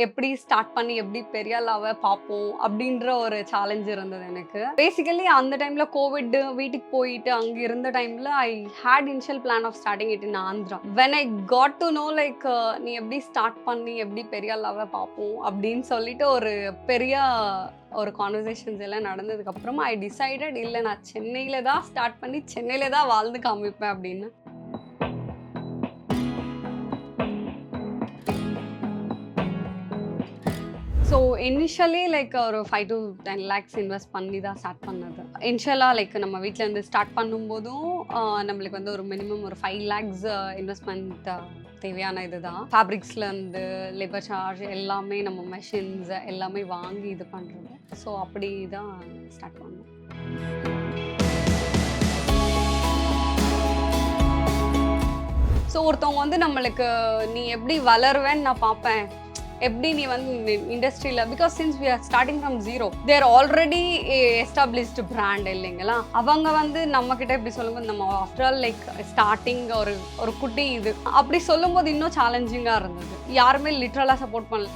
எப்படி ஸ்டார்ட் பண்ணி எப்படி பெரிய ஆளாவ பார்ப்போம் அப்படின்ற ஒரு சேலஞ்ச் இருந்தது எனக்கு. பேசிக்கலி அந்த டைம்ல கோவிட் வீட்டுக்கு போயிட்டு அங்க இருந்த டைம்ல I had initial plan of starting it in Andhra. When I got to know like நீ எப்படி ஸ்டார்ட் பண்ணி எப்படி பெரிய ஆளாவ பார்ப்போம் அப்படின்னு சொல்லிட்டு ஒரு பெரிய ஒரு கான்வர்சேஷன்ஸ் எல்லாம் நடந்ததுக்கு அப்புறமா ஐ டிசைடட் இல்லை நான் சென்னையில தான் ஸ்டார்ட் பண்ணி சென்னையில தான் வாழ்ந்து காமிப்பேன் அப்படின்னு. ஸோ இனிஷியலி லைக் ஒரு 5 to 10 lakhs இன்வெஸ்ட் பண்ணி தான் ஸ்டார்ட் பண்ணது. இனிஷியலாக லைக் நம்ம வீட்டிலேருந்து ஸ்டார்ட் பண்ணும்போதும் நம்மளுக்கு வந்து ஒரு மினிமம் ஒரு 5 lakhs இன்வெஸ்ட்மெண்ட் தேவையான இது தான். ஃபேப்ரிக்ஸ்லேருந்து லேபர் சார்ஜ் எல்லாமே நம்ம மெஷின்ஸ் எல்லாமே வாங்கி இது பண்ணுறது. ஸோ அப்படி தான் ஸ்டார்ட் பண்ணோம். ஸோ ஒருத்தவங்க வந்து நம்மளுக்கு நீ எப்படி வளருவேன்னு நான் பார்ப்பேன், எப்படி நீ வந்து இண்டஸ்ட்ரியில், because since we are starting from zero, there already established brand இல்லைங்களா. அவங்க வந்து நம்மக்கிட்ட இப்படி சொல்லும்போது நம்ம ஆஃப்டர் ஆல் லைக் ஸ்டார்டிங் ஒரு குட்டி இது அப்படி சொல்லும்போது இன்னும் சேலஞ்சிங்காக இருந்தது. யாருமே லிட்ரலாக சப்போர்ட் பண்ணல.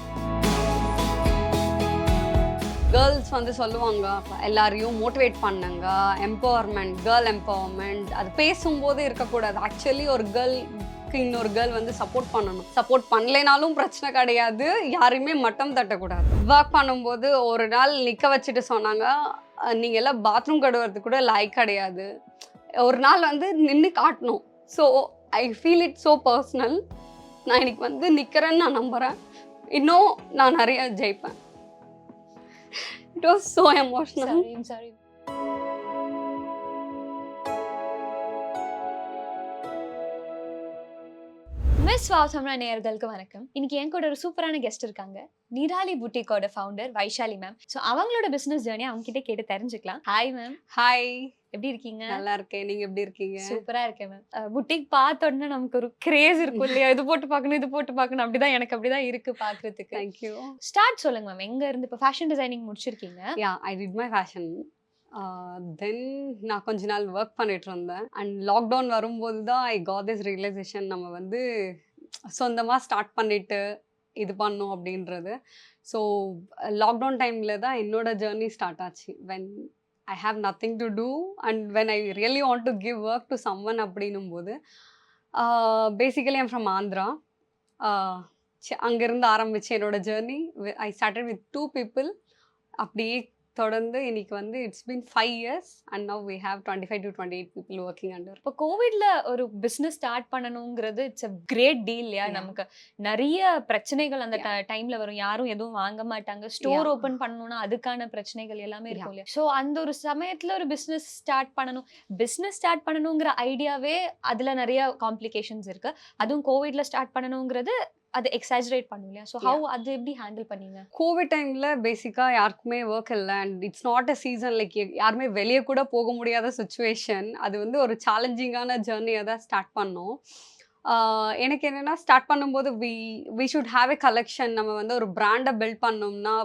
கேர்ள்ஸ் வந்து சொல்லுவாங்க எல்லாரையும் மோட்டிவேட் பண்ணுங்க, எம்பவர்மெண்ட், கேர்ள் எம்பவர்மெண்ட், அது பேசும்போது இருக்கக்கூடாது. ஆக்சுவலி ஒரு இன்னொரு கேர்ள் வந்து சப்போர்ட் பண்ணணும். சப்போர்ட் பண்ணலைனாலும் பிரச்சனை கிடையாது, யாரையுமே மட்டம் தட்டக்கூடாது. ஒர்க் பண்ணும்போது ஒரு நாள் நிற்க வச்சுட்டு சொன்னாங்க, நீங்கள் எல்லாம் பாத்ரூம் கழுவுறதுக்கு கூட லைக் கிடையாது, ஒரு நாள் வந்து நின்று காட்டணும். So I feel it so personal. நான் இன்னைக்கு வந்து நிற்கிறேன்னு நான் நம்புகிறேன். இன்னும் நான் நிறைய ஜெயிப்பேன். It was so emotional. Sorry. Miss வாவ்சம்னா நேயர்களுக்கு வணக்கம். இன்னைக்கு என் கூட ஒரு சூப்பரான கெஸ்ட் இருக்காங்க. நிராலி புட்டிக்கோட ஃபவுண்டர் வைஷாலி மேம். ஸோ அவங்களோட பிசினஸ் ஜேர்னி அவங்க கிட்ட கேட்டு தெரிஞ்சுக்கலாம். Hi ma'am. ஹாய், எப்படி இருக்கீங்க? நல்லா இருக்கேன், நீங்க எப்படி இருக்கீங்க? சூப்பரா இருக்கேன் மேம். புட்டிக் பார்த்த உடனே நமக்கு ஒரு கிரேஸ் இருக்கும் இல்லையா, இது போட்டு பார்க்கணும் இது போட்டு பார்க்கணும், அப்படிதான் எனக்கு அப்படிதான் இருக்கு பாக்குறதுக்கு. தேங்க்யூ. ஸ்டார்ட் சொல்லுங்க மேம், எங்க இருந்து இப்போ ஃபேஷன் டிசைனிங் முடிச்சிருக்கீங்க? Yeah, I did my fashion. Then நான் கொஞ்ச நாள் ஒர்க் பண்ணிட்டு இருந்தேன். அண்ட் லாக்டவுன் வரும்போது தான் ஐ காட் திஸ் ரியலைசேஷன், நம்ம வந்து சொந்தமாக ஸ்டார்ட் பண்ணிட்டு இது பண்ணோம் அப்படின்றது. ஸோ லாக்டவுன் டைமில் தான் என்னோட ஜேர்னி ஸ்டார்ட் ஆச்சு. When I have nothing to do and when I really want to give work to someone அப்படின்னும் போது, பேசிக்கலி ஐம் ஃப்ரம் ஆந்திரா. அங்கேருந்து ஆரம்பிச்சு என்னோட journey. I started with 2 people. அப்படியே தொடர்ந்து இன்னைக்கு வந்து it's been 5 years and now we have 25 to 28 people working under. இப்போ கோவிட்ல ஒரு பிசினஸ் ஸ்டார்ட் பண்ணணுங்கிறது இட்ஸ் a great deal இல்லையா? நமக்கு நிறைய பிரச்சனைகள் அந்த டைம்ல வரும். யாரும் எதுவும் வாங்க மாட்டாங்க. ஸ்டோர் ஓபன் பண்ணணும்னா அதுக்கான பிரச்சனைகள் எல்லாமே இருக்கும் இல்லையா? ஸோ அந்த ஒரு சமயத்துல ஒரு பிசினஸ் ஸ்டார்ட் பண்ணணுங்கிற ஐடியாவே அதுல நிறைய காம்ப்ளிகேஷன்ஸ் இருக்கு. அதுவும் கோவிட்ல ஸ்டார்ட் பண்ணணுங்கிறது அது எக்ஸாஜரேட் பண்ணும் இல்லையா? ஸோ ஹவு அது எப்படி ஹேண்டில் பண்ணீங்க? கோவிட் டைமில் பேசிக்காக யாருக்குமே ஒர்க் இல்லை and it's not a season. Like யாருமே வெளியே கூட போக முடியாத சுச்சுவேஷன். அது வந்து ஒரு சேலஞ்சிங்கான ஜேர்னியை தான் ஸ்டார்ட் பண்ணோம். எனக்கு என்னென்னா, ஸ்டார்ட் பண்ணும்போது we should have a collection. நம்ம வந்து ஒரு பிராண்டை பில்ட் பண்ணோம்னா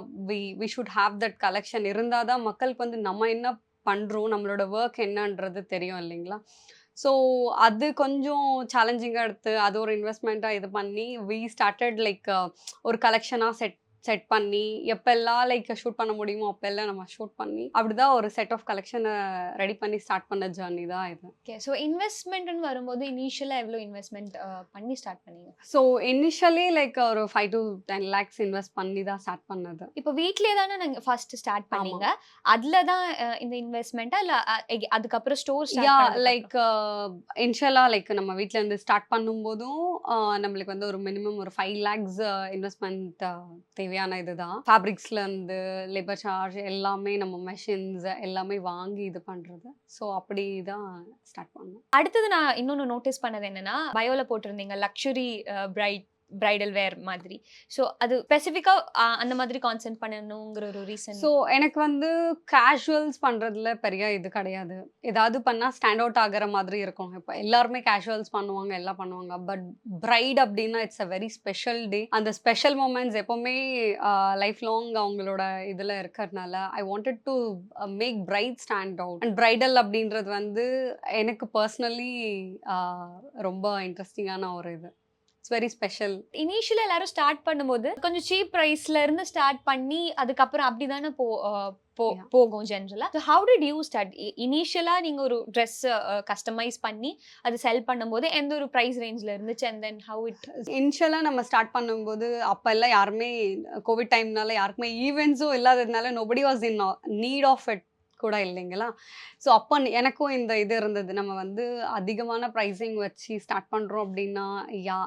we should have that collection. இருந்தால் தான் மக்களுக்கு வந்து நம்ம என்ன பண்ணுறோம், நம்மளோட ஒர்க் என்னன்றது தெரியும் இல்லைங்களா? ஸோ அது கொஞ்சம் சேலஞ்சிங்காக எடுத்து அது ஒரு இன்வெஸ்ட்மெண்ட்டாக இது பண்ணி வி ஸ்டார்டட் லைக் ஒரு கலெக்ஷனாக செட் பண்ணி எப்பெல்லாம் லைக் ஷூட் பண்ண முடியுமோ அப்பெல்லாம் நம்ம ஷூட் பண்ணி அப்படிதான் ஒரு செட் ஆஃப் கலெக்ஷனை ரெடி பண்ணி ஸ்டார்ட் பண்ண ஜர்னி தான் இது. ஓகே. ஸோ இன்வெஸ்ட்மெண்ட்னு வரும்போது இனிஷியலாக எவ்வளோ இன்வெஸ்ட்மெண்ட் பண்ணி ஸ்டார்ட் பண்ணீங்க? ஸோ இனிஷியலி லைக் ஒரு 5 to 10 lakhs இன்வெஸ்ட் பண்ணி தான் ஸ்டார்ட் பண்ணது. இப்போ வீட்லேயே தானே நாங்கள் ஃபர்ஸ்ட் ஸ்டார்ட் பண்ணீங்க, அதில் தான் இந்த இன்வெஸ்ட்மெண்ட்டா இல்லை அதுக்கப்புறம் ஸ்டோர்? யா, லைக் இனிஷியலாக லைக் நம்ம வீட்டிலேருந்து ஸ்டார்ட் பண்ணும்போதும் நம்மளுக்கு வந்து ஒரு மினிமம் ஒரு 5 lakhs இன்வெஸ்ட்மெண்ட் தேவையான இதுதான். ஃபேப்ரிக்ஸ்லேருந்து லேபர் சார்ஜ் எல்லாமே நம்ம மெஷின்ஸ் எல்லாமே வாங்கி இது பண்ணுறது. ஸோ அப்படி தான் ஸ்டார்ட் பண்ணோம். அடுத்தது நான் இன்னொன்று நோட்டீஸ் பண்ணது என்னன்னா, பயோல போட்டிருந்தீங்க லக்ஸுரி பிரைடல் வேர் மாதிரி. ஸோ அது ஸ்பெசிஃபிக்காக அந்த மாதிரி கான்சென்ட் பண்ணணுங்கிற ஒரு ரீசன்? ஸோ எனக்கு வந்து கேஷுவல்ஸ் பண்ணுறதுல பெரிய இது கிடையாது. ஏதாவது பண்ணால் ஸ்டாண்ட் அவுட் ஆகிற மாதிரி இருக்கும். இப்போ எல்லாருமே கேஷுவல்ஸ் பண்ணுவாங்க, எல்லாம் பண்ணுவாங்க. பட் பிரைட் அப்படின்னா it's a very special day. அந்த ஸ்பெஷல் மூமெண்ட்ஸ் எப்போவுமே லைஃப் லாங் அவங்களோட இதில் இருக்கிறதுனால I wanted to make bride stand out. And bridal அப்படின்றது வந்து எனக்கு பர்சனலி ரொம்ப இன்ட்ரெஸ்டிங்கான ஒரு இது. It's very special. இனிஷியலா எல்லாரும் ஸ்டார்ட் பண்ணும்போது கொஞ்சம் சீப் பிரைஸ்ல இருந்து ஸ்டார்ட் பண்ணி அதுக்கப்புறம் அப்படிதானே Yeah. போகும் ஜென்ரலா. So how did you start? இனிஷியலா நீங்க ஒரு Dress கஸ்டமைஸ் பண்ணி அது செல் பண்ணும்போது எந்த ஒரு பிரைஸ் ரேஞ்ச்ல இருந்துச்சு and then how it. இனிஷியலா நம்ம ஸ்டார்ட் பண்ணும்போது அப்பல்லாம் யாருமே கோவிட் டைம்னால யாருக்குமே ஈவெண்ட்ஸும் இல்லாததுனால nobody was in need of it கூட இல்லைங்களா? ஸோ அப்போ எனக்கும் இந்த இது இருந்தது. நம்ம வந்து அதிகமான ப்ரைஸிங் வச்சு ஸ்டார்ட் பண்ணுறோம் அப்படின்னா யா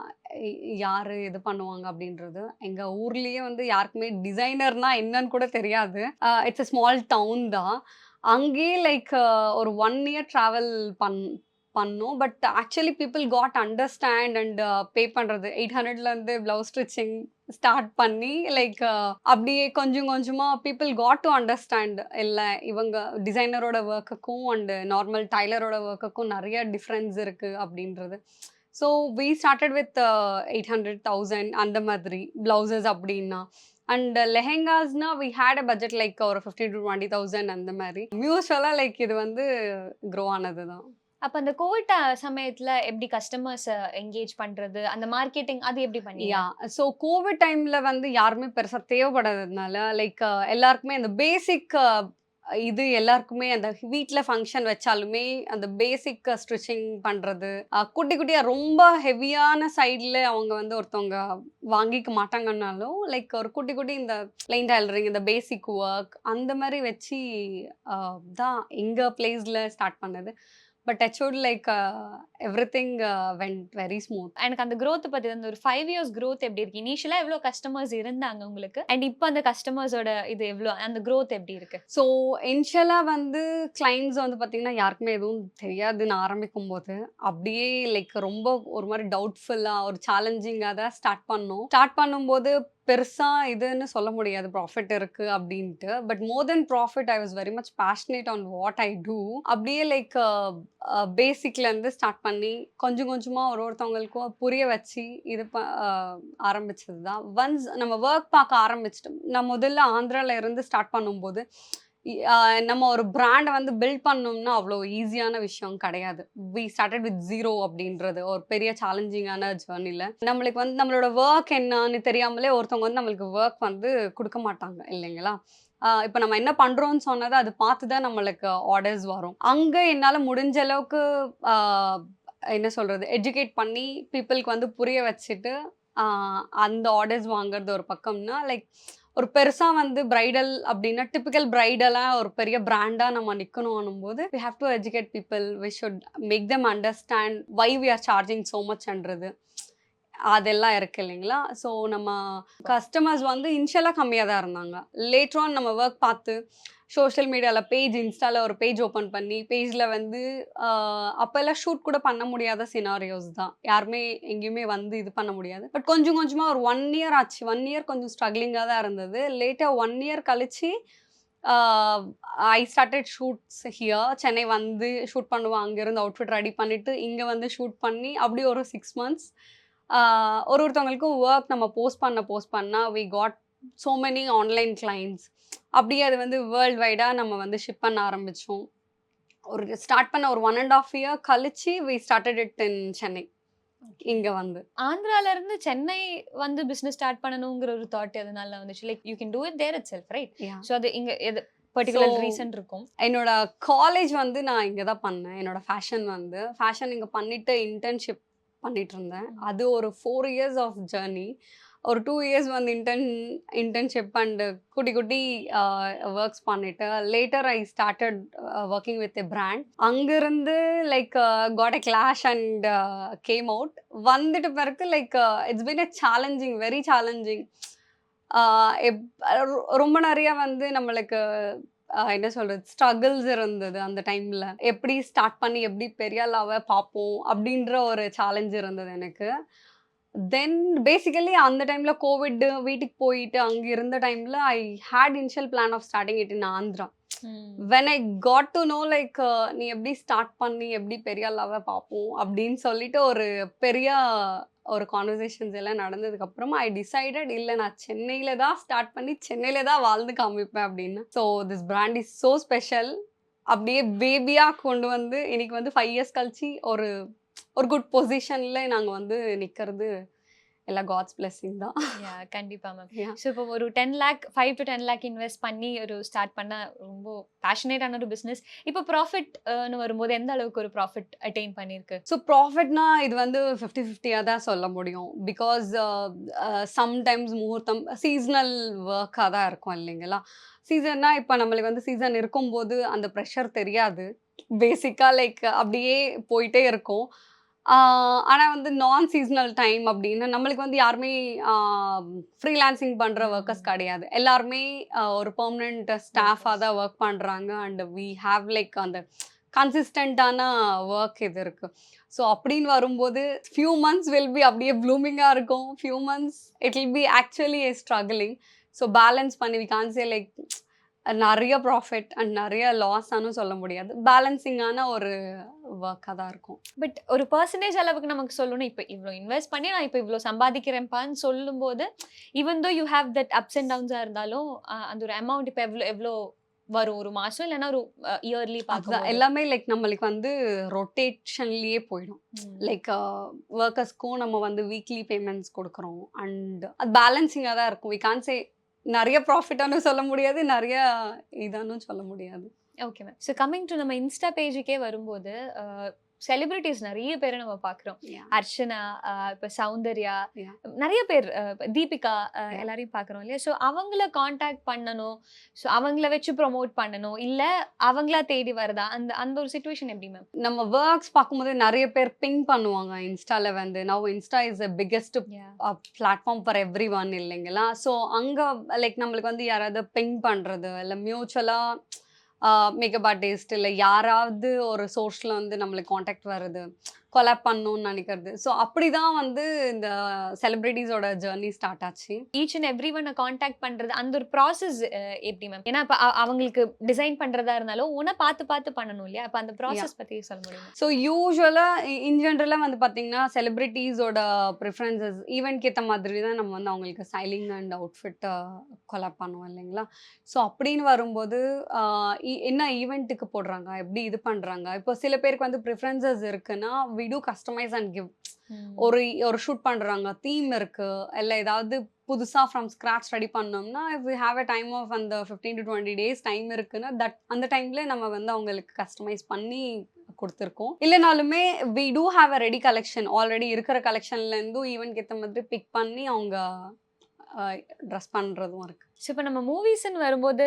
யாரு இது பண்ணுவாங்க அப்படின்றது. எங்க ஊர்லயே வந்து யாருக்குமே டிசைனர்னா என்னன்னு கூட தெரியாது. இட்ஸ் a ஸ்மால் டவுன் தான். அங்கேயே லைக் ஒரு 1 இயர் ட்ராவல் பண்ணோம். But actually people got understand and pay பண்றது 800லேருந்து ப்ளவுஸ் ஸ்டிச்சிங் ஸ்டார்ட் பண்ணி லைக் அப்படியே கொஞ்சம் கொஞ்சமா பீப்பிள் காட் டு அண்டர்ஸ்டாண்ட். இல்லை இவங்க டிசைனரோட ஒர்க்குக்கும் அண்ட் நார்மல் டைலரோட ஒர்க்குக்கும் நிறைய டிஃப்ரென்ஸ் இருக்கு அப்படின்றது. ஸோ வி ஸ்டார்டட் வித் 800,000 அந்த மாதிரி ப்ளவுசஸ் அப்படின்னா. அண்ட் லெஹெங்காஸ்னா we had a budget like ஒரு 15,000 to 20,000 அந்த மாதிரி. மியூச்சுவலாக லைக் இது வந்து க்ரோ ஆனது தான். அப்ப அந்த கோவிட் சமயத்துல எப்படி கஸ்டமர்ஸ் என்கேஜ் பண்றது, அந்த மார்க்கெட்டிங் அது எப்படி பண்ணீங்க? ஸோ கோவிட் டைம்ல வந்து யாருமே பெருசா தேவைப்படாததுனால லைக் எல்லாருக்குமே அந்த பேசிக் இது எல்லாருக்குமே அந்த வீட்ல ஃபங்க்ஷன் வச்சாலுமே அந்த பேசிக் ஸ்டிச்சிங் பண்றது குட்டி குட்டியா ரொம்ப ஹெவியான சைட்ல அவங்க வந்து ஒருத்தவங்க வாங்கிக்க மாட்டாங்கன்னாலும் லைக் ஒரு குட்டி குட்டி இந்த பிளைன் டைலரிங் இந்த பேசிக் ஒர்க் அந்த மாதிரி வச்சு தான் எங்க பிளேஸ்ல ஸ்டார்ட் பண்ணது. But actually like everything vent very smooth. எனக்கு அந்த growth பத்தி அந்த ஒரு 5 இயர்ஸ் growth எப்படி இருக்கு? இனிஷியலா எவ்வளோ கஸ்டமர்ஸ் இருந்தாங்க உங்களுக்கு? அண்ட் இப்போ அந்த கஸ்டமர்ஸோட இது எவ்வளோ, அந்த growth எப்படி இருக்கு? ஸோ இனிஷியலா வந்து கிளைண்ட்ஸ் வந்து பார்த்தீங்கன்னா யாருக்குமே எதுவும் தெரியாதுன்னு ஆரம்பிக்கும்போது அப்படியே லைக் ரொம்ப ஒரு மாதிரி டவுட்ஃபுல்லா ஒரு சேலஞ்சிங்காக தான் ஸ்டார்ட் பண்ணோம். ஸ்டார்ட் பண்ணும்போது பெருசா இதுன்னு சொல்ல முடியாது ப்ராஃபிட் இருக்கு அப்படின்ட்டு. But more then profit I was very much passionate on what I do. அப்படியே லைக் பேசிக்ல இருந்து ஸ்டார்ட் பண்ணி கொஞ்சம் கொஞ்சமா ஒருத்தவங்களுக்கும் புரிய வச்சு இது ஆரம்பிச்சது தான். ஒன்ஸ் நம்ம ஒர்க் பார்க்க ஆரம்பிச்சிட்டோம். நான் முதல்ல ஆந்திரால இருந்து ஸ்டார்ட் பண்ணும்போது நம்ம ஒரு பிராண்டை வந்து பில்ட் பண்ணோம்னா அவ்வளோ ஈஸியான விஷயம் கிடையாது. வி ஸ்டார்டட் வித் ஜீரோ அப்படின்றது ஒரு பெரிய சேலஞ்சிங்கான ஜேர்னியில். நம்மளுக்கு வந்து நம்மளோட ஒர்க் என்னன்னு தெரியாமலே ஒருத்தவங்க வந்து நம்மளுக்கு ஒர்க் வந்து கொடுக்க மாட்டாங்க இல்லைங்களா? இப்போ நம்ம என்ன பண்ணுறோம்னு சொன்னதை அது பார்த்து தான் நம்மளுக்கு ஆர்டர்ஸ் வரும். அங்கே என்னால் முடிஞ்ச அளவுக்கு என்ன சொல்கிறது எஜுகேட் பண்ணி பீப்புளுக்கு வந்து புரிய வச்சுட்டு அந்த ஆர்டர்ஸ் வாங்குறது ஒரு பக்கம்னா லைக் ஒரு பெருசா வந்து பிரைடல் அப்படின்னா டிபிக்கல் பிரைடலா ஒரு பெரிய பிராண்டா நம்ம நிக்கணும் போது we have to educate people, we should make them understand why we are charging so much என்றது அதெல்லாம் இருக்கு இல்லைங்களா? ஸோ நம்ம கஸ்டமர்ஸ் வந்து இனிஷியலாக கம்மியாக தான் இருந்தாங்க. லேட்டர் ஆன் நம்ம ஒர்க் பார்த்து சோஷியல் மீடியாவில் பேஜ் இன்ஸ்டாவில் ஒரு பேஜ் ஓப்பன் பண்ணி பேஜில் வந்து அப்போல்லாம் ஷூட் கூட பண்ண முடியாத சினாரியோஸ் தான். யாருமே எங்கேயுமே வந்து இது பண்ண முடியாது. பட் கொஞ்சம் கொஞ்சமாக ஒரு 1 இயர் ஆச்சு. 1 இயர் கொஞ்சம் ஸ்ட்ரகிளிங்காக தான் இருந்தது. லேட்டாக 1 இயர் கழிச்சு I started shoots here. Chennai வந்து ஷூட் பண்ணுவோம். அங்கேருந்து அவுட்ஃபிட் ரெடி பண்ணிவிட்டு இங்கே வந்து ஷூட் பண்ணி அப்படி ஒரு 6 months ஒருத்தவங்களுக்கும் ஒர்க் நம்ம போஸ்ட் பண்ணால் we got so many online clients. அப்படியே அது வந்து வேர்ல்டு வைடாக நம்ம வந்து ஷிப் பண்ண ஆரம்பித்தோம். ஒரு ஸ்டார்ட் பண்ண ஒரு 1.5 year கழிச்சு we started it in Chennai. இங்கே வந்து ஆந்திரால இருந்து சென்னை வந்து பிசினஸ் ஸ்டார்ட் பண்ணணுங்கிற ஒரு தாட் எதனால வந்துச்சு? Like you can do it there itself, right? So அது இங்கே எது பர்டிகுலர் ரீசன் இருக்கும்? என்னோட காலேஜ் வந்து நான் இங்கே தான் பண்ணேன். என்னோட ஃபேஷன் இங்கே பண்ணிட்டு இன்டர்ன்ஷிப் பண்ணிட்டு இருந்தேன். அது ஒரு 4 years ஆஃப் ஜர்னி. ஒரு 2 years வந்து இன்டர்ன்ஷிப் அண்ட் குட்டி குட்டி ஒர்க்ஸ் பண்ணிட்டு later I started working with a brand. அங்கிருந்து like got a clash and came out. வந்துட்டு பிறகு like it's been a challenging, very challenging. ரொம்ப நிறைய வந்து நம்மளுக்கு என்ன சொல்கிறது ஸ்ட்ரகிள்ஸ் இருந்தது அந்த டைமில். எப்படி ஸ்டார்ட் பண்ணி எப்படி பெரிய ஆளாவை பார்ப்போம் அப்படின்ற ஒரு சேலஞ்ச் இருந்தது எனக்கு. தென் பேசிக்கலி அந்த டைமில் கோவிட் வீட்டுக்கு போயிட்டு அங்கே இருந்த டைமில் I had initial plan of starting it in Andhra. When I got to know like நீ எப்படி ஸ்டார்ட் பண்ணி எப்படி பெரிய ஆளாவை பார்ப்போம் அப்படின்னு சொல்லிட்டு ஒரு பெரிய ஒரு கான்வர்சேஷன்ஸ் எல்லாம் நடந்ததுக்கப்புறமா ஐ டிசைடட் இல்லை நான் சென்னையில் தான் ஸ்டார்ட் பண்ணி சென்னையில் தான் வாழ்ந்து காமிப்பேன் அப்படின்னு. So this brand is so special. அப்படியே பேபியாக கொண்டு வந்து இன்னைக்கு வந்து 5 years கழிச்சு ஒரு குட் பொசிஷனில் நாங்கள் வந்து நிற்கிறது எல்லாம் காட்ஸ் பிளெஸிங் தான். கண்டிப்பா மேம். Yeah. ஸோ இப்போ ஒரு 10 லேக் 5 to 10 லேக் இன்வெஸ்ட் பண்ணி ஒரு ஸ்டார்ட் பண்ண ரொம்ப பேஷனேட்டான ஒரு பிசினஸ். இப்போ ப்ராஃபிட்னு வரும்போது எந்த அளவுக்கு ஒரு ப்ராஃபிட் அட்டைன் பண்ணிருக்கு? ஸோ ப்ராஃபிட்னா இது வந்து 50-50 தான் சொல்ல முடியும். பிகாஸ் சம்டைம்ஸ் முகூர்த்தம் சீசனல் ஒர்க்காக தான் இருக்கும் இல்லைங்களா? சீசன்னா இப்போ நம்மளுக்கு வந்து சீசன் இருக்கும்போது அந்த ப்ரெஷர் தெரியாது. பேசிக்கா லைக் அப்படியே போயிட்டே இருக்கும். ஆனா வந்து நான் சீசனல் டைம் அப்படின்னு நம்மளுக்கு வந்து யாருமே ஃப்ரீலான்சிங் பண்ற ஒர்க்கர்ஸ் கிடையாது. எல்லாருமே ஒரு பெர்மனன்ட் ஸ்டாஃபா தான் ஒர்க் பண்றாங்க. அண்ட் வி ஹேவ் லைக் அந்த கன்சிஸ்டன்ட்டான ஒர்க் இது இருக்கு. ஸோ அப்படின்னு வரும்போது ஃபியூ மந்த்ஸ் வில் பி அப்படியே ப்ளூமிங்கா இருக்கும். Few months it will be actually struggling. So balance பண்ணி வி கான்ட் சே லைக் நெறைய ப்ராஃபிட் அண்ட் நெறைய லாஸ்ஸான்னு சொல்ல முடியாது. பேலன்சிங்கான ஒரு ஒர்க்கா தான் இருக்கும். பட் ஒரு பெர்சன்டேஜ் அளவுக்கு நமக்கு சொல்லணும். இப்போ இவ்ளோ இன்வெஸ்ட் பண்ணி நான் இப்போ இவ்ளோ சம்பாதிக்கிறேன்ப்பான்னு சொல்லும்போது, even though you have that ups and டவுன்ஸா இருந்தாலும், அந்த ஒரு அமௌண்ட் இப்போ எவ்ளோ எவ்ளோ வரும்? ஒரு மாசம் இல்லன்னா ஒரு இயர்லி அதுதான் பார்க்கும்போது? எல்லாமே லைக் நம்மளுக்கு வந்து ரொட்டேஷன்லயே போயிடும். ம். லைக் ஒர்க்கர்ஸ்க்கும் நம்ம வந்து வீக்லி பேமெண்ட்ஸ் குடுக்குறோம். அண்ட் அது பேலன்சிங்கா தான் இருக்கும். வி கான்ட் சே நெறைய ப்ராஃபிட்டான்னு சொல்ல முடியாது. நெறைய இதான்னும் சொல்ல முடியாது. Okay ma'am. So coming to நம்ம இன்ஸ்டா பேஜுக்கே வரும்போது, செலிபிரிட்டீஸ் நெறைய பேர நம்ம பார்க்குறோம். Yeah. அர்ச்சனா, இப்ப சௌந்தர்யா, Yeah. நெறைய பேர் தீபிகா Yeah. எல்லாரையும் பார்க்குறோம் இல்லையா? ஸோ அவங்கள கான்டாக்ட் பண்ணணும். ஸோ அவங்கள வச்சு ப்ரொமோட் பண்ணணும். இல்ல அவங்களா தேடி வருதா? அந்த அந்த ஒரு சிச்சுவேஷன் எப்படி மேம்? நம்ம ஒர்க்ஸ் பார்க்கும்போது நெறைய பேர் பிங் பண்ணுவாங்க இன்ஸ்டால வந்து. Now Insta is the biggest platform for everyone இல்லைங்களா? ஸோ அங்க லைக் நம்மளுக்கு வந்து யாராவது பிங் பண்றது, இல்ல மியூச்சுவலா மேக்கப் ஆர்டிஸ்ட் இல்ல யாராவது ஒரு சோர்ஸ்ல வந்து நம்மளுக்கு கான்டாக்ட் வருது. கொலாப் பண்ணணும்னு நினைக்கிறது. ஸோ அப்படிதான் வந்து இந்த செலிபிரிட்டீஸோட ஜர்னி ஸ்டார்ட் ஆச்சு. ஈச் அண்ட் எவ்ரி ஒன்ன கான்டாக்ட் பண்றது, அந்த ஒரு ப்ராசஸ் எப்படி மேம்? ஏன்னா இப்ப அவங்களுக்கு டிசைன் பண்றதா இருந்தாலும், ஒண்ணா பார்த்து பார்த்து பண்ணணும் இல்லையா? அப்ப அந்த ப்ராசஸ் பத்தி சொல்ல முடியுமா? ஸோ யூசுவலா இன் ஜென்ரலா வந்து பார்த்தீங்கன்னா, செலிபிரிட்டீஸோட ப்ரிஃபரன்சஸ் ஈவென்ட்க்கு ஏத்த மாதிரி தான் நம்ம வந்து அவங்களுக்கு ஸ்டைலிங் அண்ட் அவுட்ஃபிட் கொலாப் பண்ணுவோம் இல்லைங்களா? ஸோ அப்படின்னு வரும்போது என்ன ஈவென்ட்டுக்கு போடுறாங்க? எப்படி இது பண்றாங்க? இப்போ சில பேருக்கு வந்து ப்ரிஃபரன்சஸ் இருக்குன்னா, we do customize and give. ஒரு ஒரு ஷூட் பண்றாங்க. தீம் இருக்கு. இல்ல ஏதாவது புதுசா ஃப்ரம் ஸ்க்ராட்ச் ரெடி பண்ணோம்னா, if we have a time of அந்த 15 to 20 டேஸ் டைம் இருக்குன்னா, அந்த டைம்ல நம்ம வந்து அவங்களுக்கு கஸ்டமைஸ் பண்ணி குடுத்துருக்கோம். இல்லனாலுமே we do have a ready collection. Already இருக்கிற கலெக்ஷன்ல இருந்தும் ஈவென்ட்க்கு ஏத்த மாதிரி பிக் பண்ணி அவங்க ட்ரெஸ் பண்றதும் இருக்கு. ஸோ இப்ப நம்ம மூவிஸ்ன்னு வரும்போது,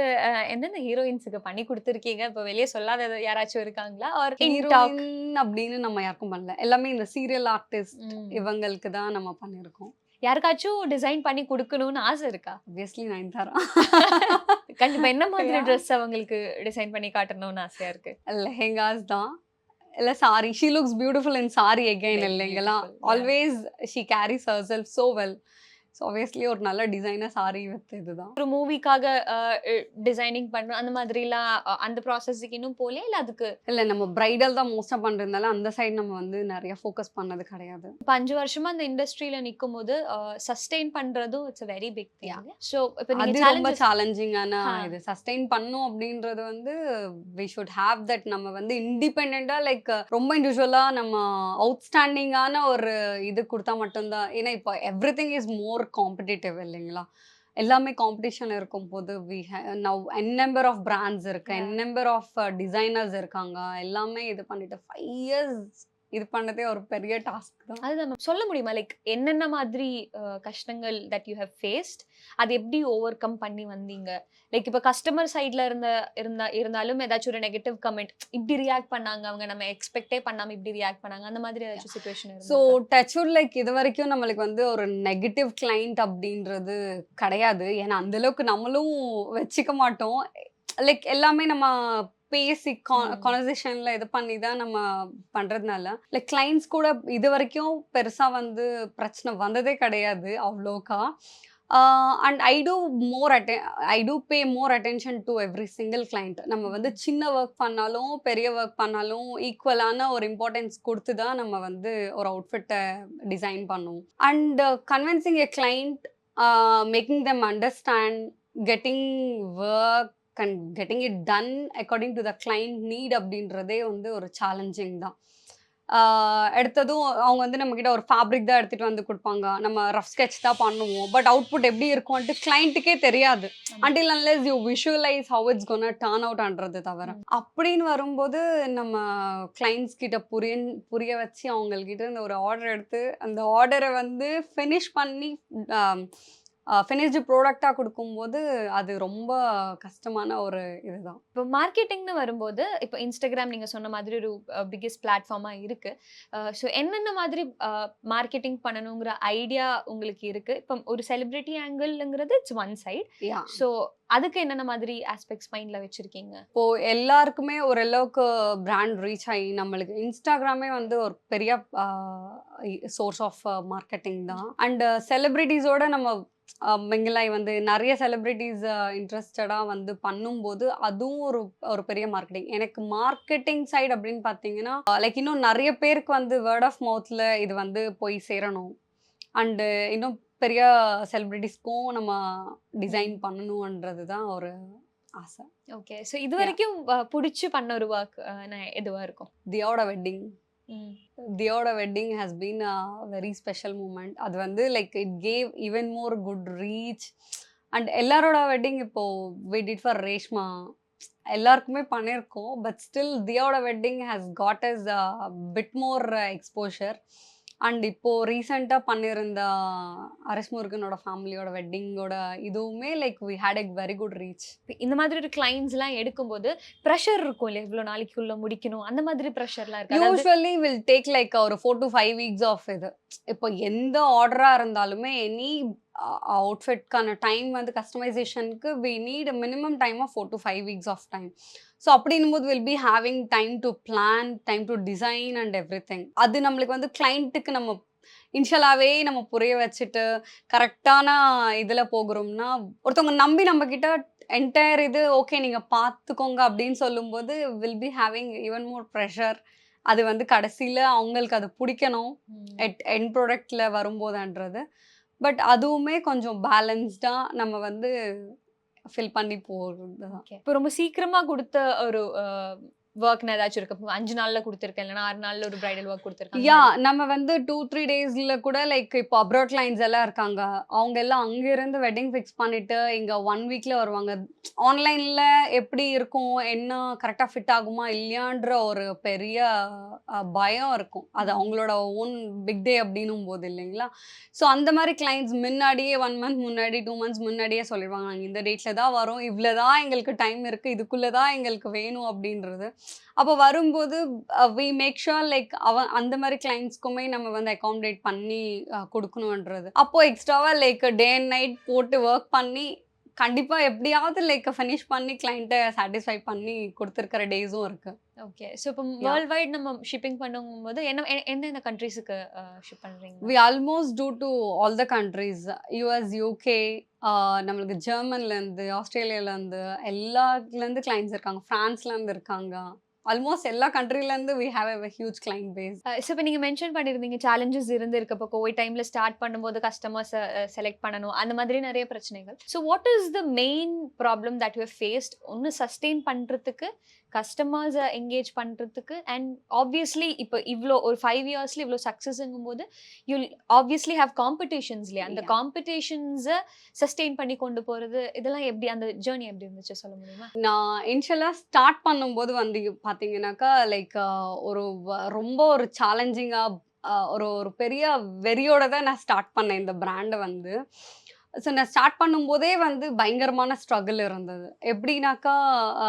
எந்தெந்த ஹீரோயின்ஸுக்கு பண்ணி குடுத்துருக்கீங்க? இப்ப வெளிய சொல்லாத யாராச்சும் இருக்காங்களா? ஆர் இன் டாக்? ஹீரோயின் அப்படின்னு நம்ம யாருக்கும் பண்ணல. எல்லாமே இந்த சீரியல் ஆர்டிஸ்ட் ம். இவங்களுக்கு தான் நம்ம பண்ணியிருக்கோம். யாருக்காச்சும் டிசைன் பண்ணி குடுக்கணும்னு ஆசை இருக்கா? ஆப்வியஸ்லி நயன்தாரா. கண்டிப்பா. என்ன மாதிரி Yeah. ட்ரெஸ் அவங்களுக்கு டிசைன் பண்ணி காட்டணும்னு ஆசையா இருக்கு? லெஹெங்காஸ் தான். இல்ல sorry. She looks beautiful in sorry again Very இல்லைங்களா? beautiful. Yeah. Always she carries herself so well. So obviously ஒரு நல்ல டிசைனர் சாரி வித் இதுதான். ஒரு மூவிக்காக டிசைனிங் பண்ணணும் அந்த மாதிரிலாம் அந்த ப்ராசஸ்க்கு இன்னும் போகலையா? இல்ல அதுக்கு இல்ல நம்ம பிரைடல் தான் மோஸ்டா பண்றதுனால அந்த சைடு நம்ம வந்து நெறைய ஃபோக்கஸ் பண்ணது கிடையாது. இப்ப 5 வருஷமா அந்த இண்டஸ்ட்ரியில நிக்கும்போது சஸ்டெயின் பண்றதும் it's a very big thing. So இப்ப நீங்க அது ரொம்ப challenges சேலஞ்சிங்கான ஆ. இது. சஸ்டெயின் பண்ணும் அப்படின்றது வந்து வி ஷுட் ஹேவ் தட். நம்ம வந்து இண்டிபெண்டன்ட்டா லைக் ரொம்ப இண்டிவிஜுவலா நம்ம அவுட்ஸ்டாண்டிங்கான ஒரு இது குடுத்தா மட்டும் தான். ஏன்னா இப்போ எவ்ரிதிங் இஸ் மோர் காம்படிட்டிவ் இல்லைங்களா? எல்லாமே காம்படிஷன் இருக்கும்போது we now N number of brands இருக்கு. Yeah. N number of designers இருக்காங்க. எல்லாமே இது பண்ணிட்டு 5 இயர்ஸ் இது பண்ணதே ஒரு பெரிய டாஸ்க் தான். அதுதான் மேம். சொல்ல முடியுமா? லைக் என்னென்ன மாதிரி கஷ்டங்கள் தட் யூ ஹேவ் ஃபேஸ்ட்? அது எப்படி ஓவர் கம் பண்ணி வந்தீங்க? லைக் இப்ப கஸ்டமர் சைட்ல இருந்தாலும் ஏதாச்சும் ஒரு நெகட்டிவ் கமெண்ட் இப்படி ரியாக்ட் பண்ணாங்க அவங்க, நம்ம எக்ஸ்பெக்டே பண்ணாம இப்படி ரியாக்ட் பண்ணாங்க, அந்த மாதிரி ஏதாச்சும் சிச்சுவேஷன் ஸோ இருந்ததா? டச்வுட் லைக் இதுவரைக்கும் நம்மளுக்கு வந்து ஒரு நெகட்டிவ் கிளைண்ட் அப்படின்றது கிடையாது. ஏன்னா அந்த அளவுக்கு நம்மளும் வச்சுக்க மாட்டோம். லைக் எல்லாமே நம்ம பேசி ம். கான்வர்சேஷன்ல இது பண்ணி தான் நம்ம பண்றதுனால லைக் கிளைண்ட்ஸ் கூட இதுவரைக்கும் பெருசா வந்து பிரச்சனை வந்ததே கிடையாது அவ்வளோக்கா. And I do pay more attention to every single client. நம்ம வந்து சின்ன ஒர்க் பண்ணாலும் பெரிய ஒர்க் பண்ணாலும் ஈக்குவலான ஒரு இம்பார்ட்டன்ஸ் கொடுத்து தான் நம்ம வந்து ஒரு அவுட்ஃபிட்டை டிசைன் பண்ணுவோம். And convincing a client, making them understand, getting work and getting it done according to the client need அப்படின்றதே வந்து ஒரு சேலஞ்சிங் தான். எடுத்ததும் அவங்க வந்து நம்மகிட்ட ஒரு ஃபேப்ரிக் தான் எடுத்துட்டு வந்து குடுப்பாங்க. நம்ம ரஃப் ஸ்கெட்ச் தான் பண்ணுவோம். பட் அவுட்புட் எப்படி இருக்கும்ன்ட்டு கிளையண்ட்டுக்கே தெரியாது. ஆமா. Until unless you visualise how it's gonna turn அவுட்ன்றது தவிர. ம். அப்படின்னு வரும்போது நம்ம கிளையண்ட்ஸ் கிட்ட புரிய வச்சு அவங்கள்கிட்ட இருந்து ஒரு ஆர்டர் எடுத்து, அந்த ஆர்டர வந்து ஃபினிஷ் பண்ணி அ ஃபினிஷ்டு ப்ராடக்ட்டா குடுக்கும்போது, அது ரொம்ப கஷ்டமான ஒரு இதுதான். இப்போ மார்க்கெட்டிங்னு வரும்போது, இப்போ Instagram நீங்க சொன்ன மாதிரி ஒரு பிக்கெஸ்ட் பிளாட்ஃபார்மா இருக்கு. ஸோ என்னென்ன மாதிரி மார்க்கெட்டிங் பண்ணணுங்கிற ஐடியா உங்களுக்கு இருக்கு? இப்போ ஒரு செலிபிரிட்டி ஆங்கிள்ங்கிறது it's one side. Yeah! So அதுக்கு என்னென்ன மாதிரி ஆஸ்பெக்ட்ஸ் மைண்ட்ல வச்சிருக்கீங்க? இப்போ எல்லாருக்குமே ஓரளவுக்கு பிராண்ட் ரீச் ஆயி நம்மளுக்கு இன்ஸ்டாகிராமே வந்து ஒரு பெரிய சோர்ஸ் ஆஃப் மார்க்கெட்டிங் தான். அண்ட் செலிபிரிட்டிஸோட நம்ம மிங்கிள் ஆயி வந்து நெறைய செலிபிரிட்டீஸ் இன்ட்ரஸ்டடா வந்து பண்ணும்போது, அதுவும் ஒரு ஒரு பெரிய மார்க்கெட்டிங். எனக்கு மார்க்கெட்டிங் சைடு அப்படின்னு பார்த்தீங்கன்னா, லைக் இன்னும் நெறைய பேருக்கு வந்து வேர்ட் ஆஃப் மவுத்ல இது வந்து போய் சேரணும். அண்டு இன்னும் பெரிய செலிபிரிட்டீஸ்க்கும் நம்ம டிசைன் பண்ணணுன்றது தான் ஒரு ஆசை. ஓகே. ஸோ இதுவரைக்கும் புடிச்சு பண்ண ஒரு வொர்க் எதுவா இருக்கும்? தியாவோட வெட்டிங். ம். தியோட wedding has been a very special moment. அது வந்து like it gave even more good reach. And எல்லாரோட வெட்டிங் இப்போ வி டிட் ஃபார் ரேஷ்மா. எல்லாருக்குமே பண்ணியிருக்கோம். பட் ஸ்டில் தியோட wedding has got us bit more exposure. And இப்போ ரீசெண்டா பண்ணியிருந்த அரஸ் முருகனோட ஃபேமிலியோட வெட்டிங்கோட இதுவுமே like we had a very good reach. இந்த மாதிரி ஒரு கிளையண்ட்ஸ்லாம் எடுக்கும்போது பிரஷர் இருக்கும் இல்லையா? இவ்ளோ நாளைக்குள்ள முடிக்கணும். அந்த மாதிரி பிரஷர்லாம் இருக்கா? அதாவது யூசுவலி வில் டேக் லைக் ஒரு 4 to 5 வீக்ஸ் ஆஃப் இது. இப்போ எந்த ஆர்டரா இருந்தாலுமே எனி அவுட்ஃபிட்க்கான டைம் வந்து கஸ்டமைசேஷனுக்கு we need minimum time of 4 to 5 weeks of time. So அப்படின்னும்போது will be having time to plan, time to design and everything. அது நம்மளுக்கு வந்து கிளையண்ட்டுக்கு நம்ம இனிஷியலாவே நம்ம புரிய வச்சுட்டு, கரெக்ட்டான இதுல போகுறோம்னா, ஒருத்தவங்க நம்பி நம்மகிட்ட என்டையர் இது ஓகே நீங்க பார்த்துக்கோங்க அப்படின்னு சொல்லும்போது, will be having even more pressure. அது வந்து கடைசியில அவங்களுக்கு அது புடிக்கணும். ம். எண்ட் ப்ராடக்ட்ல வரும்போதுன்றது. பட் அதுவுமே கொஞ்சம் பேலன்ஸ்டா நம்ம வந்து ஃபில் பண்ணி போறது தான். ஓகே. இப்போ ரொம்ப சீக்கிரமா குடுத்த ஒரு வொர்க்ன்னு ஏதாச்சும் இருக்கு. இப்போ 5 நாள்ல குடுத்துருக்கேன். இல்லன்னா 6 நாள்ல ஒரு பிரைடல் வொர்க் குடுத்துருக்கேன். அந்த மாதிரி. நம்ம வந்து 2, 3 டேஸ்ல கூட லைக் இப்போ அப்ராட் கிளையண்ட்ஸ் எல்லாம் இருக்காங்க. அவங்க எல்லாம் அங்க இருந்து வெட்டிங் ஃபிக்ஸ் பண்ணிட்டு, இங்க 1 வீக்ல வருவாங்க. ஆன்லைன்ல எப்படி இருக்கும்? என்ன கரெக்ட்டா ஃபிட் ஆகுமா? இல்லையான்ற ஒரு பெரிய பயம் இருக்கும். அது அவங்களோட ஓன் பிக் டே அப்படின்னும்போது இல்லைங்களா? ஸோ அந்த மாரி கிளையண்ட்ஸ் முன்னாடியே 1 மந்த் முன்னாடி, 2 மந்த்ஸ் முன்னாடியே சொல்லிருவாங்க. நாங்க இந்த டேட்ல தான் வரோம். இவ்ளோ தான் எங்களுக்கு டைம் இருக்கு. இதுக்குள்ள தான் எங்களுக்கு வேணும் அப்படின்றது. அப்போ வரும்போது வி மேக் ஷூர் லைக் அந்த மாரி கிளையண்ட்ஸ்க்குமே நம்ம வந்து அகாமடேட் பண்ணி குடுக்கணுன்றது. அப்போ எக்ஸ்ட்ராவா லைக் டே அண்ட் நைட் போட்டு வொர்க் பண்ணி, கண்டிப்பா எப்படியாவது லைக் ஃபினிஷ் பண்ணி கிளையண்ட்ட சாட்டிஸ்ஃபை பண்ணி குடுத்துருக்கிற டேஸும் இருக்கு. ஓகே. ஸோ இப்போ யாஹ்! வேர்ல்ட் வைட் நம்ம ஷிப்பிங் பண்ணும்போது எந்தெந்த கண்ட்ரீஸ்க்கு ஷிப் பண்றீங்க? We almost do do all the countries. US, UK, நம்மளுக்கு ஜெர்மன்லேருந்து, ஆஸ்திரேலியாலேருந்து எல்லாத்துலேருந்து கிளையண்ட்ஸ் இருக்காங்க. ஃப்ரான்ஸ்லேருந்து இருக்காங்க. ஆல்மோஸ்ட் எல்லா கண்ட்ரிலேருந்து we have a huge client base. So இப்போ நீங்க மென்ஷன் பண்ணியிருந்தீங்க சேலஞ்சஸ் இருந்திருக்கு. இப்போ கோவிட் டைம்ல ஸ்டார்ட் பண்ணும்போது கஸ்டமர்ஸ செலக்ட் பண்ணணும். அந்த மாதிரி நெறைய பிரச்சனைகள். So what is the main problem that you have faced? ஒண்ணு சஸ்டெயின் பண்றதுக்கு, கஸ்டமர்ஸ என்கேஜ் பண்றதுக்கு அண்ட் ஆப்வியஸ்லி இப்போ இவ்ளோ ஒரு 5 இயர்ஸ்ல இவ்ளோ சக்சஸ்ங்கும்போது யூல் ஆப்வியஸ்லி ஹேவ் காம்படிஷன்ஸ் இல்லையா? அந்த Yeah. காம்படிஷன்ஸ சஸ்டெயின் பண்ணி கொண்டு போறது இதெல்லாம் எப்படி அந்த ஜர்னி எப்படி இருந்துச்சு சொல்ல முடியுமா? நான் இனிஷியலா ஸ்டார்ட் பண்ணும்போது வந்து பார்த்தீங்கன்னாக்கா, லைக் ஒரு ரொம்ப ஒரு சேலஞ்சிங்கா ஒரு ஒரு பெரிய வெறியோட தான் நான் ஸ்டார்ட் பண்ணேன் இந்த பிராண்ட வந்து. ஸோ நான் ஸ்டார்ட் பண்ணும்போதே வந்து பயங்கரமான ஸ்ட்ரகிள் இருந்தது. எப்படின்னாக்கா, அ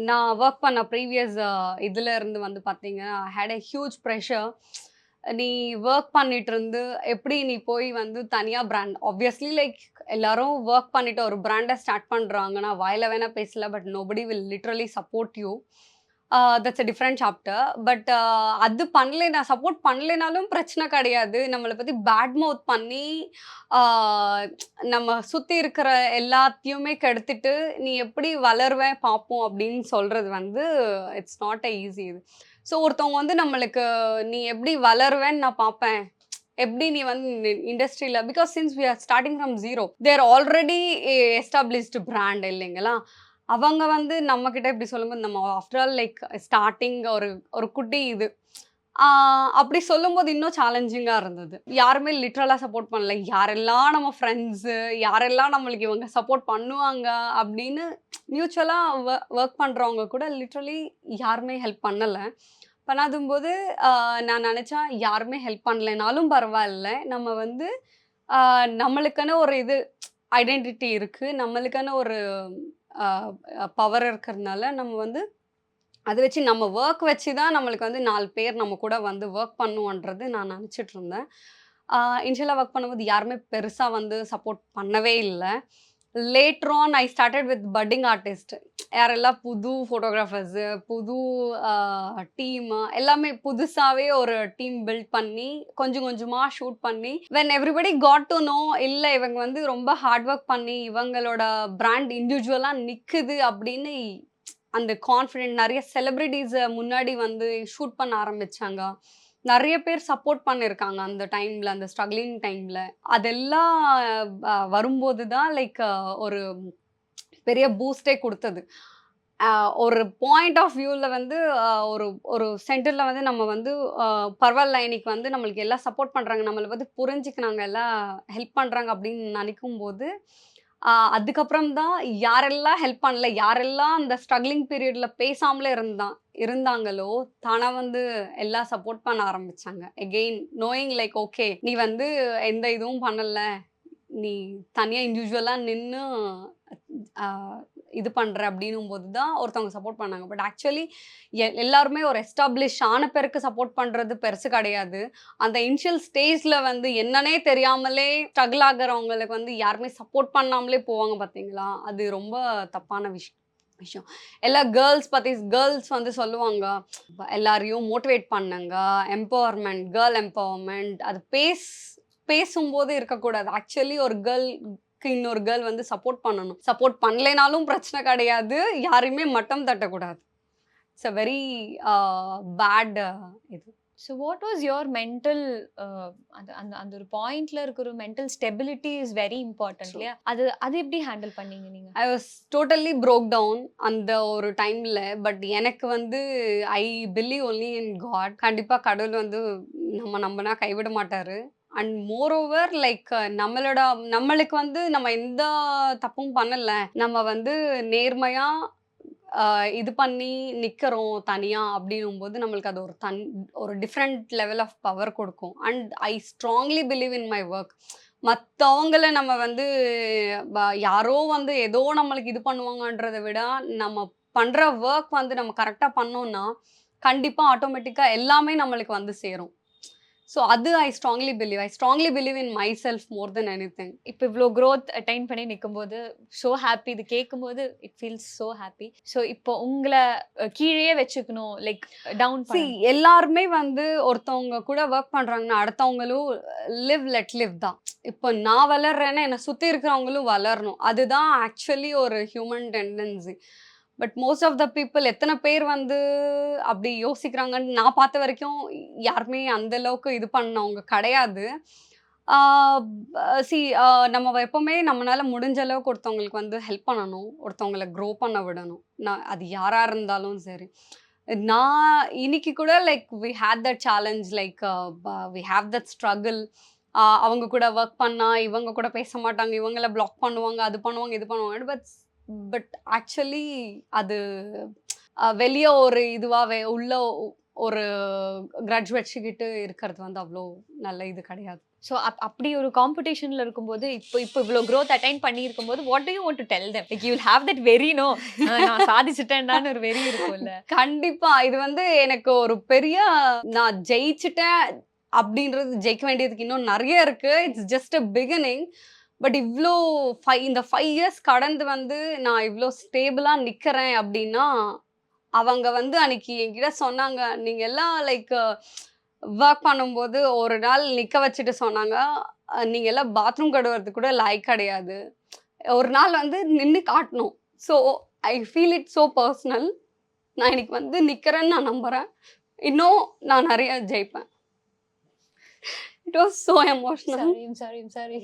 நான் வொர்க் பண்ண ப்ரீவியஸ் இதுல இருந்து வந்து பார்த்தீங்கன்னா, ஐ ஹேட் எ ஹியூஜ் ப்ரெஷர். நீ வொர்க் பண்ணிட்டு இருந்து, எப்படி நீ போய் வந்து தனியா பிராண்ட் ஆப்வியஸ்லி லைக் எல்லாரும் வொர்க் பண்ணிட்டு ஒரு பிராண்ட ஸ்டார்ட் பண்றாங்கன்னா, வாயில வேணா பேசலாம். But nobody will literally support you. That's a different chapter. But அது பண்ணலைனா சப்போர்ட் பண்ணலைனாலும் பிரச்சனை கிடையாது. நம்மள பத்தி பேட் மவுத் பண்ணி, ஆ நம்ம சுத்தி இருக்கிற எல்லாத்தையுமே கெடுத்துட்டு, "நீ எப்படி வளருவ பார்ப்போம்" அப்படின்னு சொல்றது வந்து இட்ஸ் நாட் எ ஈஸி இது. ஸோ ஒருத்தவங்க வந்து நம்மளுக்கு, "நீ எப்படி வளருவேன்னு நான் பார்ப்பேன். எப்படி நீ வந்து இண்டஸ்ட்ரியில" because since we are starting from 0 there already established brand இல்லைங்களா? அவங்க வந்து நம்மகிட்ட இப்படி சொல்லும்போது, நம்ம ஆஃப்டர் ஆல் லைக் ஸ்டார்ட்டிங் ஒரு ஒரு குட்டி இது. அப்படி சொல்லும்போது இன்னும் சேலஞ்சிங்கா இருந்தது. யாருமே லிட்டரலா சப்போர்ட் பண்ணல. யாரெல்லாம் நம்ம ஃப்ரெண்ட்ஸு, யாரெல்லாம் நம்மளுக்கு இவங்க சப்போர்ட் பண்ணுவாங்க அப்படின்னு மியூச்சுவலா வொர்க் பண்றவங்க கூட லிட்டரலி யாருமே ஹெல்ப் பண்ணல. பண்ணாதும்போது அ நான் நெனச்சேன் யாருமே ஹெல்ப் பண்ணலைனாலும் பரவால்ல. நம்ம வந்து நம்மளுக்கான ஒரு இது ஐடென்டிட்டி இருக்கு. நம்மளுக்கான ஒரு அ பவர் இருக்கிறதுனால நம்ம வந்து அத வச்சு நம்ம வொர்க் வச்சு தான் நம்மளுக்கு வந்து 4 பேர் நம்ம கூட வந்து வொர்க் பண்ணுவோன்றது நான் நெனச்சுட்டு இருந்தேன். ஆ இனிஷியலா வொர்க் பண்ணும்போது யாருமே பெருசா வந்து சப்போர்ட் பண்ணவே இல்ல. Later on I started with padding artist. யாரெல்லாம் புது ஃபோட்டோகிராஃபர்ஸு, புது அ டீமு எல்லாமே புதுசாவே ஒரு டீம் பில்ட் பண்ணி, கொஞ்சம் கொஞ்சமா ஷூட் பண்ணி, when everybody got to know இல்ல இவங்க வந்து ரொம்ப ஹார்ட் ஒர்க் பண்ணி, இவங்களோட பிராண்ட் இண்டிவிஜுவலா நிக்குது அப்படின்னு அந்த கான்ஃபிடென்ட் நெறைய செலிபிரிட்டீஸ முன்னாடி வந்து ஷூட் பண்ண ஆரம்பிச்சாங்க. நெறைய பேர் சப்போர்ட் பண்ணியிருக்காங்க அந்த டைம்ல, அந்த ஸ்ட்ரக்லிங் டைம்ல. அதெல்லாம் வரும்போது தான் லைக் ஒரு பெரிய பூஸ்ட்டே குடுத்தது. அ ஒரு பாயிண்ட் ஆஃப் வியூல வந்து ஒரு ஒரு சென்டர்ல வந்து நம்ம வந்து அ பரவால்ல இன்னைக்கு வந்து நம்மளுக்கு எல்லாம் சப்போர்ட் பண்றாங்க. நம்மள வந்து புரிஞ்சுக்கிறாங்க, எல்லாம் ஹெல்ப் பண்றாங்க அப்படின்னு நெனைக்கும்போது, அதுக்கப்புறம் தான் யாரெல்லாம் ஹெல்ப் பண்ணல, யாரெல்லாம் அந்த ஸ்ட்ரக்லிங் பீரியட்ல பேசாமலே இருந்தாங்களோ, தானா வந்து எல்லாம் சப்போர்ட் பண்ண ஆரம்பிச்சாங்க. எகெயின் நோயிங் லைக் ஓகே நீ வந்து எந்த இதுவும் பண்ணல. நீ தனியா இண்டிவிஜுவலா நின்னு அ இது பண்ற அப்டின்னும்போது தான் ஒருத்தவங்க சப்போர்ட் பண்ணாங்க. பட் ஆக்சுவலி எல்லாருமே ஒரு எஸ்டாப்ளிஷ் ஆன பிறகு சப்போர்ட் பண்றது பெருசு கிடையாது. அந்த இனிஷியல் ஸ்டேஜ்ல வந்து என்னன்னே தெரியாமலே ஸ்ட்ரகிள் ஆகுறவங்களுக்கு வந்து யாருமே சப்போர்ட் பண்ணாமலே போவாங்க பார்த்தீங்களா? அது ரொம்ப தப்பான விஷயம். எல்லா கேர்ள்ஸ் வந்து சொல்லுவாங்க, எல்லாரையும் மோட்டிவேட் பண்ணுங்க. எம்பவர்மென்ட், கேர்ள் எம்பவர்மென்ட் அது பேசும்போது இருக்கக்கூடாது. ஆக்சுவலி ஒரு கேர்ள்க்கு இன்னொரு கேர்ள் வந்து சப்போர்ட் பண்ணணும். சப்போர்ட் பண்ணலைனாலும் பிரச்சனை கிடையாது. யாரையுமே மட்டம் தட்டக்கூடாது. இட்ஸ் அ வெரி பேட் இது. So what was your mental அந்த அந்த அந்த ஒரு பாயிண்ட்ல இருக்கிற ஒரு mental stability is very important true. இல்லையா? அது அது எப்படி ஹேண்டில் பண்ணீங்க நீங்க? I was totally broke down அந்த ஒரு டைம்ல. பட் எனக்கு வந்து I believe only in God. கண்டிப்பா கடவுள் வந்து நம்ம நம்புனா கைவிட மாட்டாரு. அண்ட் மோர் ஓவர் லைக் நம்மளுக்கு வந்து நம்ம எந்த தப்பும் பண்ணல. நம்ம வந்து நேர்மையா அ இது பண்ணி நிக்கிறோம் தனியா அப்படின்னும்போது, நம்மளுக்கு அது ஒரு டிஃபரண்ட் லெவல் ஆஃப் பவர் குடுக்கும். And I strongly believe in my work. மத்தவங்கள நம்ம வந்து யாரோ வந்து ஏதோ நம்மளுக்கு இது பண்ணுவாங்கன்றத விட, நம்ம பண்ற வொர்க் வந்து நம்ம கரெக்ட்டா பண்ணோம்னா, கண்டிப்பா ஆட்டோமேட்டிக்கா எல்லாமே நம்மளுக்கு வந்து சேரும். ஸோ அது I strongly believe. I strongly believe in my self more then anything. இப்ப இவ்ளோ குரோத் அட்டைன் பண்ணி நிக்கும்போது, சோ ஹாப்பி. இது கேட்கும்போது it feels so happy. So இப்போ உங்கள கீழயே வச்சுக்கணும். லைக் டவுன் சி பண்ணணும். எல்லாருமே வந்து ஒருத்தவங்க கூட வொர்க் பண்றாங்கன்னா, அடுத்தவங்களும் லெட் லிவ் தான். இப்போ நான் வளர்றேன்னா, என்ன சுத்தி இருக்கிறவங்களும் வளரணும். அதுதான் ஆக்சுவலி ஒரு human tendency. But most of the people எத்தன பேர் வந்து அப்படி யோசிக்கிறாங்கன்னு நான் பார்த்த வரைக்கும் யாருமே அந்த அளவுக்கு இது பண்ணவங்க கிடையாது. ஆ சி நம்ம எப்பவுமே நம்மனால முடிஞ்ச அளவுக்கு ஒருத்தவங்களுக்கு வந்து ஹெல்ப் பண்ணணும். ஒருத்தவங்கள க்ரோ பண்ண விடணும். அது யாரா இருந்தாலும் சரி. நான் இன்னைக்கு கூட like we had that challenge like we have that struggle. அவங்க கூட வொர்க் பண்ணா, இவங்க கூட பேச மாட்டாங்க. இவங்கள பிளாக் பண்ணுவாங்க. அது பண்ணுவாங்க, இது பண்ணுவாங்க. பட் ஆக்சுவலி அது வெளிய ஒரு உள்ள ஒரு கிரட்ஜ் வச்சுக்கிட்டு இருக்கிறது வந்து அவ்ளோ நல்ல இது கிடையாது. சோ அப்படி ஒரு காம்படிஷன்ல இருக்கும்போது, இப்போ இப்போ இவ்ளோ குரோத் அட்டைன் பண்ணியிருக்கும்போது, what do you want to tell them? Like you will have that very no. நான் சாதிச்சுட்டேன்டான்னு ஒரு வெறி இருக்கும்ல. கண்டிப்பா. இது வந்து எனக்கு ஒரு பெரிய நான் ஜெயிச்சுட்டேன் அப்படின்றது ஜெயிக்க வேண்டியதுக்கு இன்னும் நெறைய இருக்கு. It's just a beginning. But இவ்ளோ இந்த 5 இயர்ஸ் கடந்து வந்து நான் இவ்ளோ ஸ்டேபிளா நிக்கிறேன் அப்படின்னா, அவங்க வந்து அன்னைக்கு என்கிட்ட சொன்னாங்க. நீங்க எல்லாம் லைக் வொர்க் பண்ணும்போது ஒரு நாள் நிக்க வச்சுட்டு சொன்னாங்க. நீங்க எல்லாம் பாத்ரூம் கழுவுறதுக்கு கூட லாயக்கு கிடையாது. ஒரு நாள் வந்து நின்னு காட்டணும். So I feel it so personal. நான் இன்னைக்கு வந்து நிக்கிறேன்னு நான் நம்புறேன். இன்னும் நான் நெறைய ஜெயிப்பேன். It was so emotional. Sorry.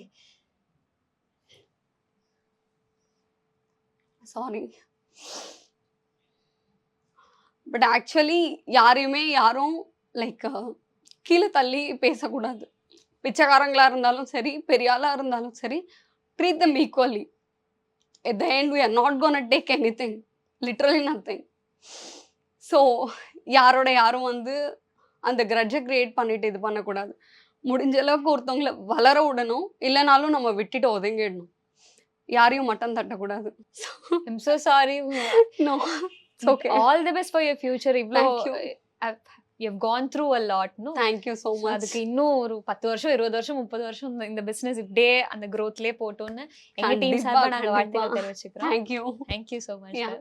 Sorry. But actually யாரையுமே யாரும் லைக் கீழே தள்ளி பேசக்கூடாது. பிச்சைக்காரங்களா இருந்தாலும் சரி, பெரிய ஆளா இருந்தாலும் சரி, treat them equally. At the end we are not gonna take anything. Literally nothing. So யாரோட யாரும் வந்து அந்த கிரட்ஜ கிரியேட் பண்ணிட்டு இது பண்ணக்கூடாது. முடிஞ்ச அளவுக்கு ஒருத்தவங்கள வளர விடணும். இல்லனாலும் நம்ம விட்டுட்டு ஒதுங்கிடணும். யாரையும் மட்டம் தட்டக்கூடாது. I'm so sorry. No it's okay. All the best for your future. இவ்ளோ thank you. You have gone through a lot. No, thank you so much. அதுக்கு இன்னும் ஒரு 10 வருஷம் 20 வருஷம் 30 வருஷம் இந்த பிசினஸ் இப்படியே அந்த growthலயே போட்டோம்னு எங்க டீம் கண்டிப்பா, சார்பா நாங்க கண்டிப்பா. வாழ்த்துக்கள் தெரிவிச்சுக்கிறோம். Thank you. Thank you so much. Yeah.